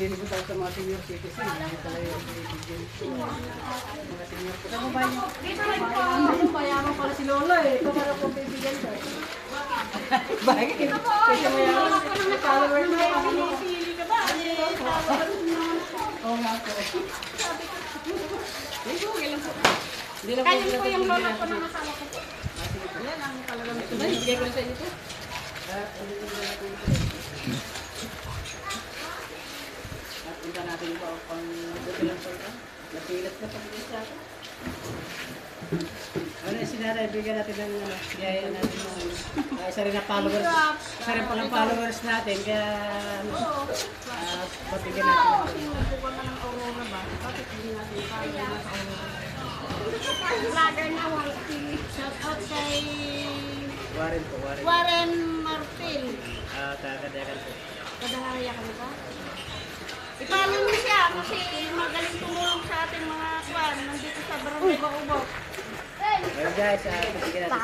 nililibot ako sa mga senior citizen. Hindi talaga yung bibigyan ko. Mga senior ko. Saan ba yun? Mayaman pala si Lolo eh. Ito para kong bibigyan ko. Bakit? Kasi mayaman. Followers mo. Pinipili ka ba? Oo nga po. Kanin ko yung lolo ko na masama ko po. Yan ang talagang bibigyan ko sa inyo po. At punta natin pa pang dalang po ito. Napilat na pag-ibig sa akin. Ano yung sinara, ibigyan natin ng biyaya natin ng isa rin na followers. Isa rin palang followers natin, kaya mabigyan natin ng Sinubukan ka ng Aurora ba? Bakit hindi natin kaya na sa Aurora? Vlogger na Walti. Shout out kay Warren po, Warren. Warren Marfil. Kakadayakan po. Kadahaya ka na ba? Ipalo mo siya kasi magaling tumulong sa ating mga kwan. Nandito sa Barangay Baubok. Well guys, bibigyan natin.